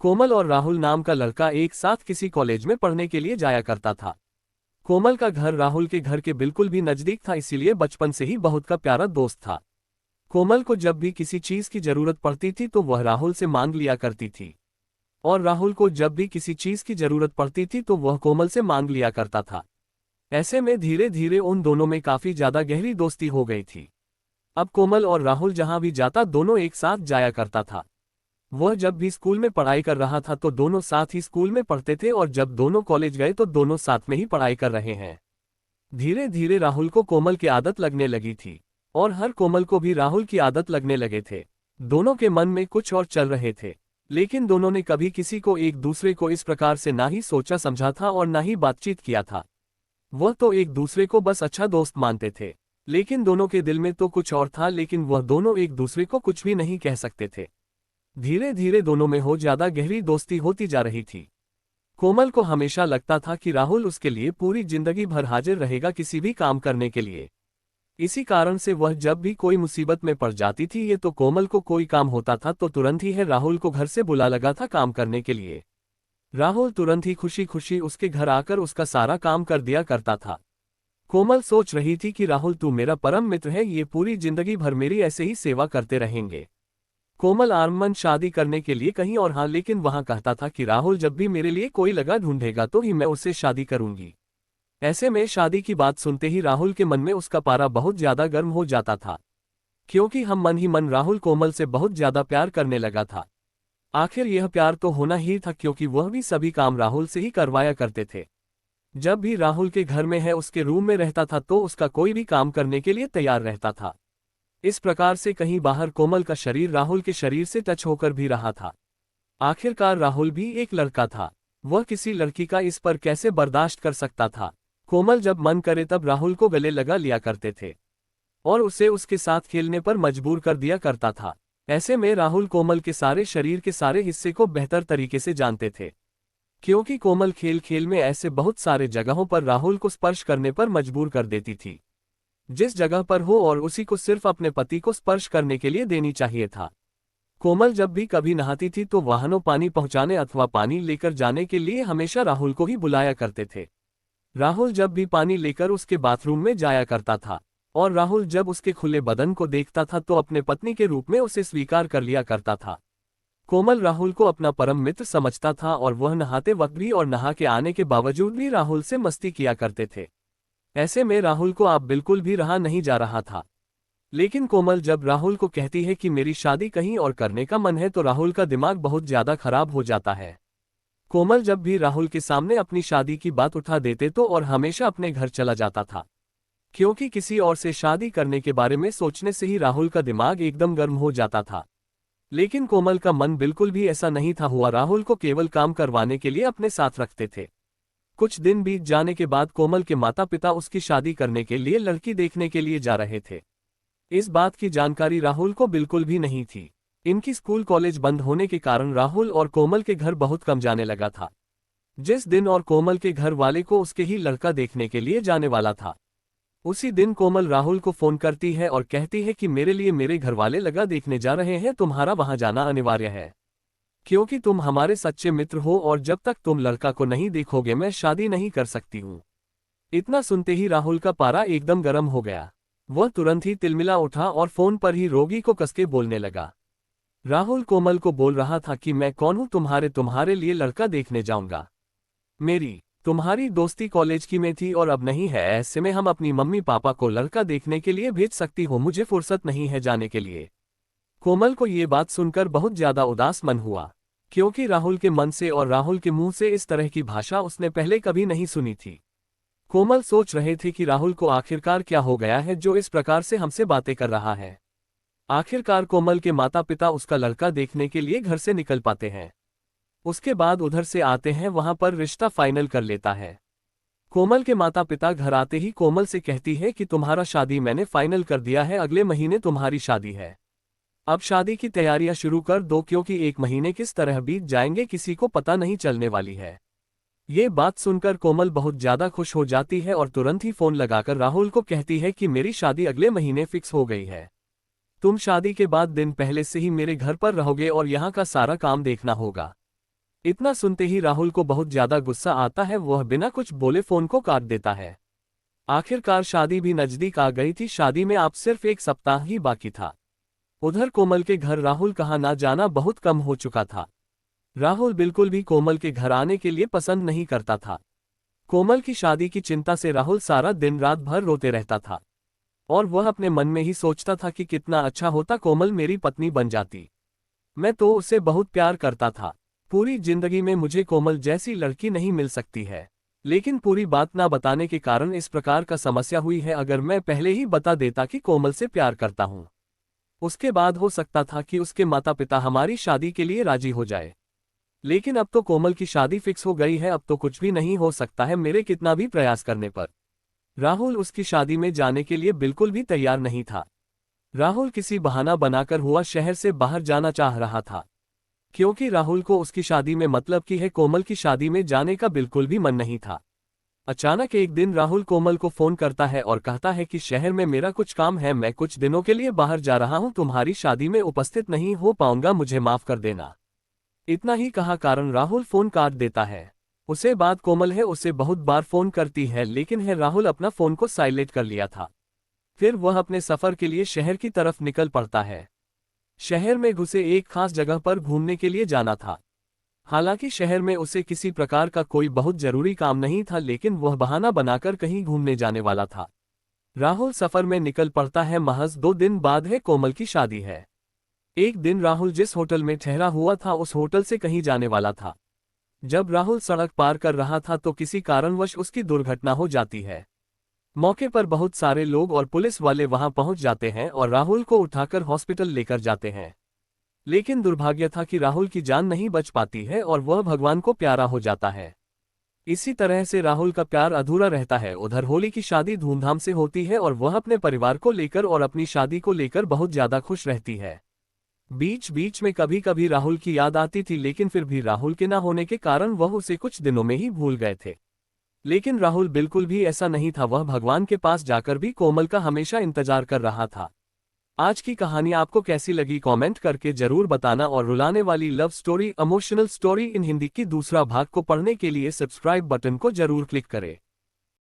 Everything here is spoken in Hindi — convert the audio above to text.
कोमल और राहुल नाम का लड़का एक साथ किसी कॉलेज में पढ़ने के लिए जाया करता था। कोमल का घर राहुल के घर के बिल्कुल भी नजदीक था, इसीलिए बचपन से ही बहुत का प्यारा दोस्त था। कोमल को जब भी किसी चीज की जरूरत पड़ती थी तो वह राहुल से मांग लिया करती थी, और राहुल को जब भी किसी चीज की जरूरत पड़ती थी तो वह कोमल से मांग लिया करता था। ऐसे में धीरे धीरे उन दोनों में काफी ज्यादा गहरी दोस्ती हो गई थी। अब कोमल और राहुल जहां भी जाता दोनों एक साथ जाया करता था। वह जब भी स्कूल में पढ़ाई कर रहा था तो दोनों साथ ही स्कूल में पढ़ते थे, और जब दोनों कॉलेज गए तो दोनों साथ में ही पढ़ाई कर रहे हैं। धीरे धीरे राहुल को कोमल की आदत लगने लगी थी, और हर कोमल को भी राहुल की आदत लगने लगे थे। दोनों के मन में कुछ और चल रहे थे, लेकिन दोनों ने कभी किसी को एक दूसरे को इस प्रकार से ना ही सोचा समझा था और ना ही बातचीत किया था। वह तो एक दूसरे को बस अच्छा दोस्त मानते थे, लेकिन दोनों के दिल में तो कुछ और था, लेकिन वह दोनों एक दूसरे को कुछ भी नहीं कह सकते थे। धीरे धीरे दोनों में हो ज्यादा गहरी दोस्ती होती जा रही थी। कोमल को हमेशा लगता था कि राहुल उसके लिए पूरी जिंदगी भर हाजिर रहेगा किसी भी काम करने के लिए। इसी कारण से वह जब भी कोई मुसीबत में पड़ जाती थी ये तो कोमल को कोई काम होता था तो तुरंत ही है राहुल को घर से बुला लगा था काम करने के लिए। राहुल तुरंत ही खुशी खुशी उसके घर आकर उसका सारा काम कर दिया करता था। कोमल सोच रही थी कि राहुल तू मेरा परम मित्र है, ये पूरी जिंदगी भर मेरी ऐसे ही सेवा करते रहेंगे। कोमल आरमन शादी करने के लिए कहीं और हाँ, लेकिन वहां कहता था कि राहुल जब भी मेरे लिए कोई लगा ढूंढेगा तो ही मैं उससे शादी करूंगी। ऐसे में शादी की बात सुनते ही राहुल के मन में उसका पारा बहुत ज्यादा गर्म हो जाता था, क्योंकि हम मन ही मन राहुल कोमल से बहुत ज्यादा प्यार करने लगा था। आखिर यह प्यार तो होना ही था, क्योंकि वह भी सभी काम राहुल से ही करवाया करते थे। जब भी राहुल के घर में है उसके रूम में रहता था तो उसका कोई भी काम करने के लिए तैयार रहता था। इस प्रकार से कहीं बाहर कोमल का शरीर राहुल के शरीर से टच होकर भी रहा था। आखिरकार राहुल भी एक लड़का था, वह किसी लड़की का इस पर कैसे बर्दाश्त कर सकता था। कोमल जब मन करे तब राहुल को गले लगा लिया करते थे, और उसे उसके साथ खेलने पर मजबूर कर दिया करता था। ऐसे में राहुल कोमल के सारे शरीर के सारे हिस्से को बेहतर तरीके से जानते थे, क्योंकि कोमल खेल खेल में ऐसे बहुत सारे जगहों पर राहुल को स्पर्श करने पर मजबूर कर देती थी। जिस जगह पर हो और उसी को सिर्फ अपने पति को स्पर्श करने के लिए देनी चाहिए था। कोमल जब भी कभी नहाती थी तो वाहनों पानी पहुंचाने अथवा पानी लेकर जाने के लिए हमेशा राहुल को ही बुलाया करते थे। राहुल जब भी पानी लेकर उसके बाथरूम में जाया करता था, और राहुल जब उसके खुले बदन को देखता था तो अपने पत्नी के रूप में उसे स्वीकार कर लिया करता था। कोमल राहुल को अपना परम मित्र समझता था, और वह नहाते वक्त भी और नहा के आने के बावजूद भी राहुल से मस्ती किया करते थे। ऐसे में राहुल को अब बिल्कुल भी रहा नहीं जा रहा था। लेकिन कोमल जब राहुल को कहती है कि मेरी शादी कहीं और करने का मन है तो राहुल का दिमाग बहुत ज्यादा खराब हो जाता है। कोमल जब भी राहुल के सामने अपनी शादी की बात उठा देते तो और हमेशा अपने घर चला जाता था, क्योंकि किसी और से शादी करने के बारे में सोचने से ही राहुल का दिमाग एकदम गर्म हो जाता था। लेकिन कोमल का मन बिल्कुल भी ऐसा नहीं था हुआ, राहुल को केवल काम करवाने के लिए अपने साथ रखते थे। कुछ दिन बीत जाने के बाद कोमल के माता पिता उसकी शादी करने के लिए लड़की देखने के लिए जा रहे थे। इस बात की जानकारी राहुल को बिल्कुल भी नहीं थी। इनकी स्कूल कॉलेज बंद होने के कारण राहुल और कोमल के घर बहुत कम जाने लगा था। जिस दिन और कोमल के घर वाले को उसके ही लड़का देखने के लिए जाने वाला था, उसी दिन कोमल राहुल को फोन करती है और कहती है कि मेरे लिए मेरे घर वाले लगा देखने जा रहे हैं, तुम्हारा वहां जाना अनिवार्य है, क्योंकि तुम हमारे सच्चे मित्र हो और जब तक तुम लड़का को नहीं देखोगे मैं शादी नहीं कर सकती हूँ। इतना सुनते ही राहुल का पारा एकदम गर्म हो गया। वह तुरंत ही तिलमिला उठा और फोन पर ही रोगी को कसके बोलने लगा। राहुल कोमल को बोल रहा था कि मैं कौन हूँ तुम्हारे लिए लड़का देखने जाऊंगा। मेरी तुम्हारी दोस्ती कॉलेज की में थी और अब नहीं है, ऐसे में हम अपनी मम्मी पापा को लड़का देखने के लिए भेज सकती हो, मुझे फुर्सत नहीं है जाने के लिए। कोमल को ये बात सुनकर बहुत ज्यादा उदास मन हुआ, क्योंकि राहुल के मन से और राहुल के मुंह से इस तरह की भाषा उसने पहले कभी नहीं सुनी थी। कोमल सोच रहे थे कि राहुल को आखिरकार क्या हो गया है जो इस प्रकार से हमसे बातें कर रहा है। आखिरकार कोमल के माता पिता उसका लड़का देखने के लिए घर से निकल पाते हैं। उसके बाद उधर से आते हैं, वहां पर रिश्ता फाइनल कर लेता है। कोमल के माता पिता घर आते ही कोमल से कहती है कि तुम्हारा शादी मैंने फाइनल कर दिया है, अगले महीने तुम्हारी शादी है। अब शादी की तैयारियां शुरू कर दो, क्योंकि एक महीने किस तरह बीत जाएंगे किसी को पता नहीं चलने वाली है। ये बात सुनकर कोमल बहुत ज्यादा खुश हो जाती है और तुरंत ही फोन लगाकर राहुल को कहती है कि मेरी शादी अगले महीने फिक्स हो गई है। तुम शादी के बाद दिन पहले से ही मेरे घर पर रहोगे और यहाँ का सारा काम देखना होगा। इतना सुनते ही राहुल को बहुत ज्यादा गुस्सा आता है, वह बिना कुछ बोले फोन को काट देता है। आखिरकार शादी भी नजदीक आ गई थी, शादी में अब सिर्फ 1 सप्ताह ही बाकी था। उधर कोमल के घर राहुल का आना जाना बहुत कम हो चुका था। राहुल बिल्कुल भी कोमल के घर आने के लिए पसंद नहीं करता था। कोमल की शादी की चिंता से राहुल सारा दिन रात भर रोते रहता था और वह अपने मन में ही सोचता था कि कितना अच्छा होता कोमल मेरी पत्नी बन जाती। मैं तो उसे बहुत प्यार करता था। पूरी जिंदगी में मुझे कोमल जैसी लड़की नहीं मिल सकती है। लेकिन पूरी बात ना बताने के कारण इस प्रकार का समस्या हुई है। अगर मैं पहले ही बता देता कि कोमल से प्यार करता हूं, उसके बाद हो सकता था कि उसके माता पिता हमारी शादी के लिए राजी हो जाए। लेकिन अब तो कोमल की शादी फिक्स हो गई है, अब तो कुछ भी नहीं हो सकता है मेरे कितना भी प्रयास करने पर। राहुल उसकी शादी में जाने के लिए बिल्कुल भी तैयार नहीं था। राहुल किसी बहाना बनाकर हुआ शहर से बाहर जाना चाह रहा था, क्योंकि राहुल को उसकी शादी में मतलब की है कोमल की शादी में जाने का बिल्कुल भी मन नहीं था। अचानक एक दिन राहुल कोमल को फोन करता है और कहता है कि शहर में मेरा कुछ काम है, मैं कुछ दिनों के लिए बाहर जा रहा हूं, तुम्हारी शादी में उपस्थित नहीं हो पाऊंगा, मुझे माफ कर देना। इतना ही कहा कारण राहुल फोन काट देता है। उसे बाद कोमल है उसे बहुत बार फोन करती है, लेकिन है राहुल अपना फोन को साइलेंट कर लिया था। फिर वह अपने सफर के लिए शहर की तरफ निकल पड़ता है। शहर में घुसे एक खास जगह पर घूमने के लिए जाना था। हालांकि शहर में उसे किसी प्रकार का कोई बहुत जरूरी काम नहीं था, लेकिन वह बहाना बनाकर कहीं घूमने जाने वाला था। राहुल सफर में निकल पड़ता है। महज 2 दिन बाद है कोमल की शादी है। एक दिन राहुल जिस होटल में ठहरा हुआ था उस होटल से कहीं जाने वाला था। जब राहुल सड़क पार कर रहा था तो किसी कारणवश उसकी दुर्घटना हो जाती है। मौके पर बहुत सारे लोग और पुलिस वाले वहां पहुंच जाते हैं और राहुल को उठाकर हॉस्पिटल लेकर जाते हैं। लेकिन दुर्भाग्य था कि राहुल की जान नहीं बच पाती है और वह भगवान को प्यारा हो जाता है। इसी तरह से राहुल का प्यार अधूरा रहता है। उधर होली की शादी धूमधाम से होती है और वह अपने परिवार को लेकर और अपनी शादी को लेकर बहुत ज्यादा खुश रहती है। बीच बीच में कभी कभी राहुल की याद आती थी, लेकिन फिर भी राहुल के ना होने के कारण वह उसे कुछ दिनों में ही भूल गए थे। लेकिन राहुल बिल्कुल भी ऐसा नहीं था, वह भगवान के पास जाकर भी कोमल का हमेशा इंतजार कर रहा था। आज की कहानी आपको कैसी लगी कमेंट करके जरूर बताना और रुलाने वाली love story emotional story in Hindi की दूसरा भाग को पढ़ने के लिए सब्सक्राइब बटन को जरूर क्लिक करें।